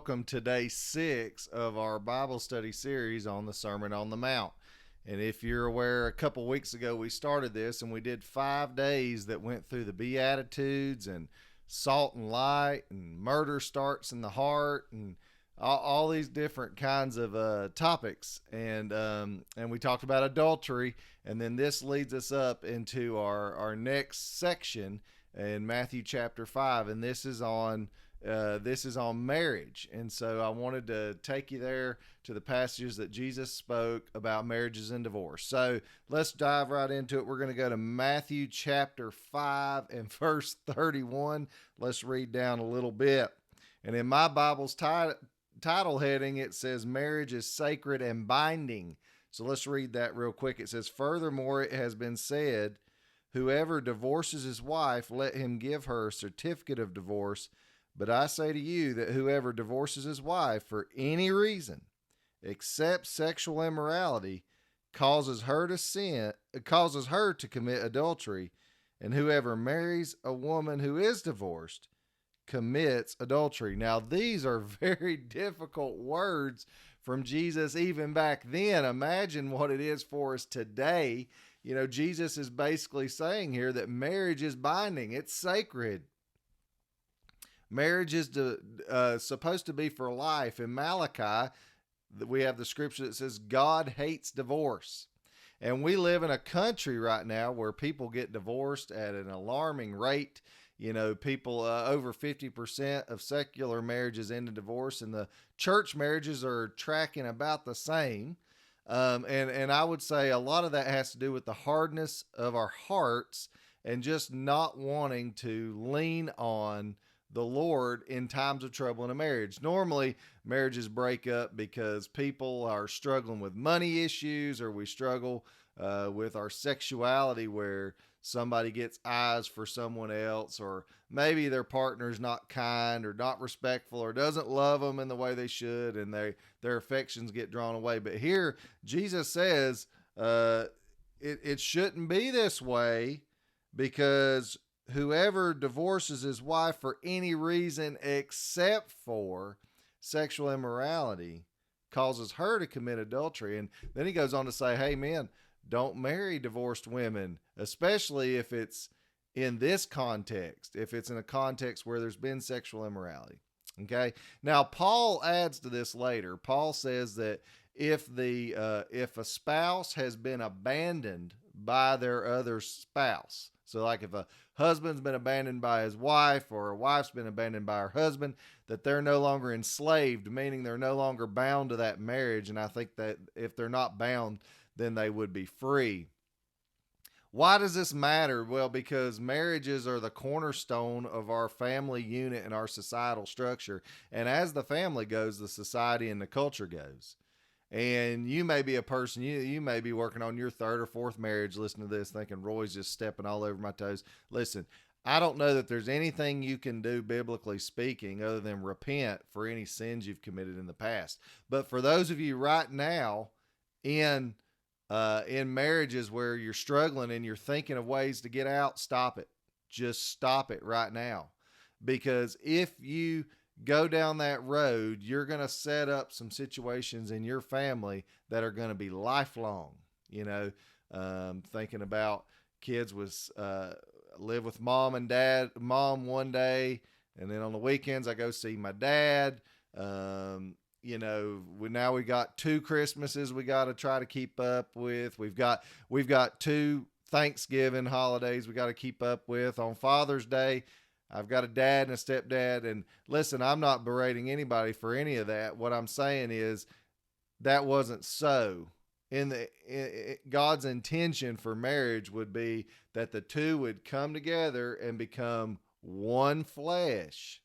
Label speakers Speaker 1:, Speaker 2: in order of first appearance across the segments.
Speaker 1: welcome to day 6 of our Bible study series on the Sermon on the Mount. And if you're aware, a couple weeks ago we started this and we did 5 days that went through the Beatitudes and salt and light and murder starts in the heart and all these different kinds of topics. And we talked about adultery. And then this leads us up into our next section in Matthew chapter 5. And this is on marriage. And so I wanted to take you there to the passages that Jesus spoke about marriages and divorce. So let's dive right into it. We're going to go to Matthew chapter 5 and verse 31. Let's read down a little bit. And in my Bible's title heading, it says marriage is sacred and binding. So let's read that real quick. It says, furthermore, it has been said, whoever divorces his wife, let him give her a certificate of divorce. But I say to you that whoever divorces his wife for any reason, except sexual immorality, causes her to commit adultery, and whoever marries a woman who is divorced commits adultery. Now, these are very difficult words from Jesus even back then. Imagine what it is for us today. You know, Jesus is basically saying here that marriage is binding. It's sacred. Marriage is supposed to be for life. In Malachi, we have the scripture that says God hates divorce. And we live in a country right now where people get divorced at an alarming rate. You know, people, over 50% of secular marriages end in divorce, and the church marriages are tracking about the same. And I would say a lot of that has to do with the hardness of our hearts and just not wanting to lean on the Lord in times of trouble in a marriage. Normally, marriages break up because people are struggling with money issues, or we struggle with our sexuality where somebody gets eyes for someone else, or maybe their partner's not kind or not respectful or doesn't love them in the way they should, and their affections get drawn away. But here, Jesus says it shouldn't be this way, because whoever divorces his wife for any reason except for sexual immorality causes her to commit adultery. And then he goes on to say, hey, men, don't marry divorced women, especially if it's in this context, if it's in a context where there's been sexual immorality. Okay. Now, Paul adds to this later. Paul says that if a spouse has been abandoned by their other spouse, so like if a husband's been abandoned by his wife, or a wife's been abandoned by her husband, that they're no longer enslaved, meaning they're no longer bound to that marriage. And I think that if they're not bound, then they would be free. Why does this matter? Well, because marriages are the cornerstone of our family unit and our societal structure. And as the family goes, the society and the culture goes. And you may be a person, you may be working on your 3rd or 4th marriage, listening to this thinking Roy's just stepping all over my toes. Listen, I don't know that there's anything you can do, biblically speaking, other than repent for any sins you've committed in the past. But for those of you right now in marriages where you're struggling and you're thinking of ways to get out, stop it. Just stop it right now. Because if you go down that road, you're going to set up some situations in your family that are going to be lifelong. You know, thinking about kids live with mom and dad, mom one day, and then on the weekends I go see my dad. You know, now we got 2 Christmases we got to try to keep up with. We've got 2 Thanksgiving holidays we got to keep up with. On Father's Day, I've got a dad and a stepdad. And listen, I'm not berating anybody for any of that. What I'm saying is that wasn't so. God's intention for marriage would be that the 2 would come together and become one flesh.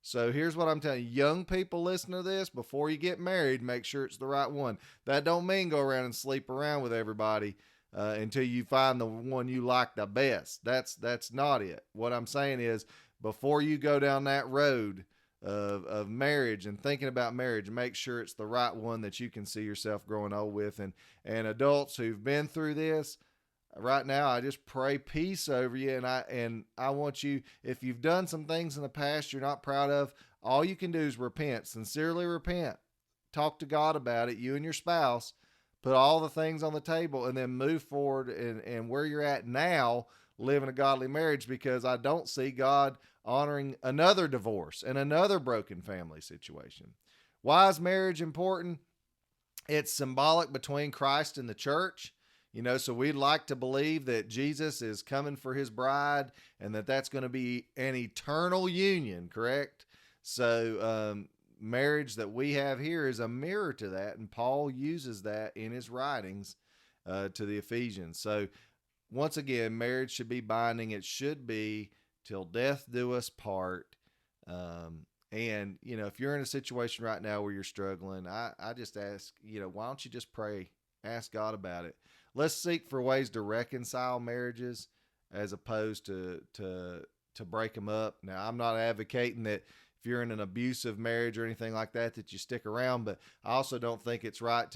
Speaker 1: So here's what I'm telling you. Young people, listen to this. Before you get married, make sure it's the right one. That don't mean go around and sleep around with everybody until you find the one you like the best. That's not it. What I'm saying is, before you go down that road of marriage and thinking about marriage, make sure it's the right one that you can see yourself growing old with. And adults who've been through this, right now, I just pray peace over you. And I want you, if you've done some things in the past you're not proud of, all you can do is repent, sincerely repent. Talk to God about it, you and your spouse. Put all the things on the table and then move forward and where you're at now, live in a godly marriage, because I don't see God honoring another divorce and another broken family situation. Why is marriage important? It's symbolic between Christ and the church. So we'd like to believe that Jesus is coming for his bride and that that's going to be an eternal union, correct? So marriage that we have here is a mirror to that, and Paul uses that in his writings to the Ephesians. So once again, marriage should be binding. It should be till death do us part. And, if you're in a situation right now where you're struggling, I just ask, why don't you just pray? Ask God about it. Let's seek for ways to reconcile marriages as opposed to break them up. Now, I'm not advocating that if you're in an abusive marriage or anything like that, that you stick around, but I also don't think it's right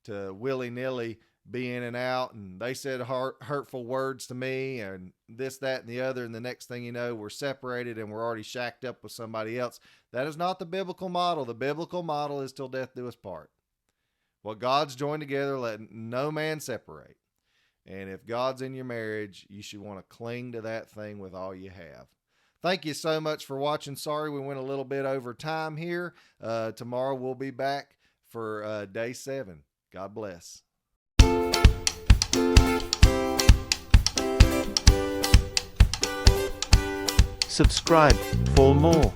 Speaker 1: to willy-nilly be in and out, and they said hurtful words to me and this, that, and the other, and the next thing you know, we're separated and we're already shacked up with somebody else. That is not the biblical model. The biblical model is till death do us part. What God's joined together, let no man separate. And if God's in your marriage, you should want to cling to that thing with all you have. Thank you so much for watching. Sorry we went a little bit over time here. Tomorrow we'll be back for day 7. God bless.
Speaker 2: Subscribe for more.